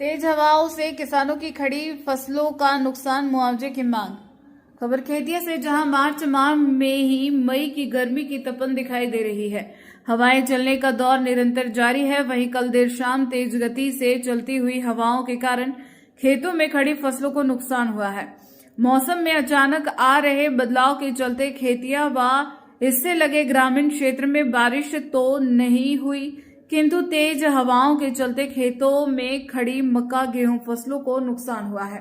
तेज हवाओं से किसानों की खड़ी फसलों का नुकसान, मुआवजे की मांग। खबर खेतिया से, जहां मार्च माह में ही मई की गर्मी की तपन दिखाई दे रही है। हवाएं चलने का दौर निरंतर जारी है। वहीं कल देर शाम तेज गति से चलती हुई हवाओं के कारण खेतों में खड़ी फसलों को नुकसान हुआ है। मौसम में अचानक आ रहे बदलाव के चलते खेतिया व इससे लगे ग्रामीण क्षेत्र में बारिश तो नहीं हुई, किंतु तेज हवाओं के चलते खेतों में खड़ी मक्का गेहूं फसलों को नुकसान हुआ है।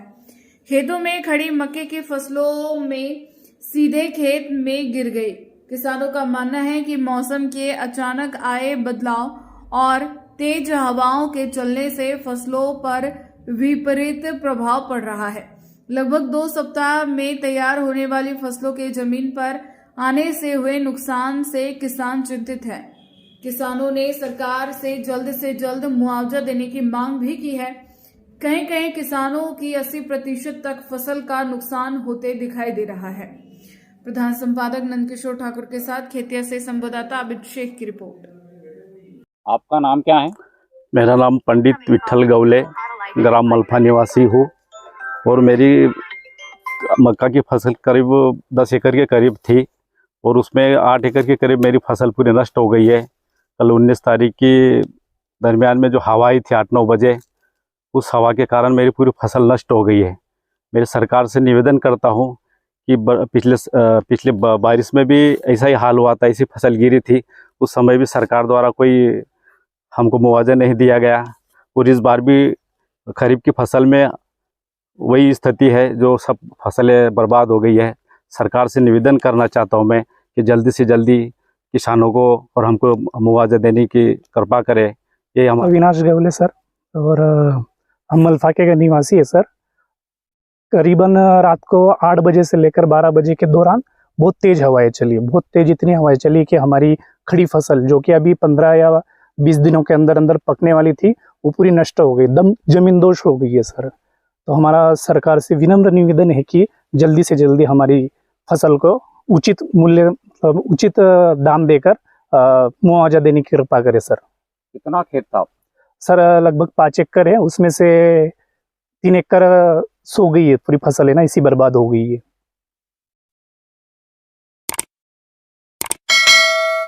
खेतों में खड़ी मक्के की फसलों में सीधे खेत में गिर गई। किसानों का मानना है कि मौसम के अचानक आए बदलाव और तेज हवाओं के चलने से फसलों पर विपरीत प्रभाव पड़ रहा है। लगभग 2 सप्ताह में तैयार होने वाली फसलों के जमीन पर आने से हुए नुकसान से किसान चिंतित है। किसानों ने सरकार से जल्द मुआवजा देने की मांग भी की है। कहीं कहीं किसानों की 80% तक फसल का नुकसान होते दिखाई दे रहा है। प्रधान संपादक नंदकिशोर ठाकुर के साथ खेतिया से संवाददाता आबिद शेख की रिपोर्ट। आपका नाम क्या है? मेरा नाम पंडित विठल गवले, ग्राम मलफा निवासी हूँ और मेरी मक्का की फसल करीब 10 एकड़ के करीब थी और उसमें 8 एकड़ के करीब मेरी फसल पूरी नष्ट हो गई है। कल 19 तारीख की दरमियान में जो हवा आई थी 8-9 बजे, उस हवा के कारण मेरी पूरी फसल नष्ट हो गई है। मेरी सरकार से निवेदन करता हूँ कि पिछले बारिश में भी ऐसा ही हाल हुआ था, ऐसी फसल गिरी थी, उस समय भी सरकार द्वारा कोई हमको मुआवजा नहीं दिया गया और इस बार भी खरीफ की फसल में वही स्थिति है, जो सब फसलें बर्बाद हो गई है। सरकार से निवेदन करना चाहता हूँ मैं कि जल्दी से जल्दी किसानों को और हमको मुआवजा देने की कृपा करे। ये हम अविनाश गवले सर, और हम मलफा के निवासी है सर। करीबन रात को 8 बजे से लेकर 12 बजे के दौरान बहुत तेज हवाएं चली, बहुत तेज इतनी हवाएं चली कि हमारी खड़ी फसल जो कि अभी 15 या 20 दिनों के अंदर अंदर पकने वाली थी, वो पूरी नष्ट हो गई, दम जमीन दोष हो गई है सर। तो हमारा सरकार से विनम्र निवेदन है कि जल्दी से जल्दी हमारी फसल को उचित मूल्य, उचित दाम देकर मुआवजा देने की कृपा करे सर। कितना खेत था सर? लगभग 5 एकड़ है, उसमें से 3 एकड़ सो गई है, पूरी फसल है ना, इसी बर्बाद हो गई है।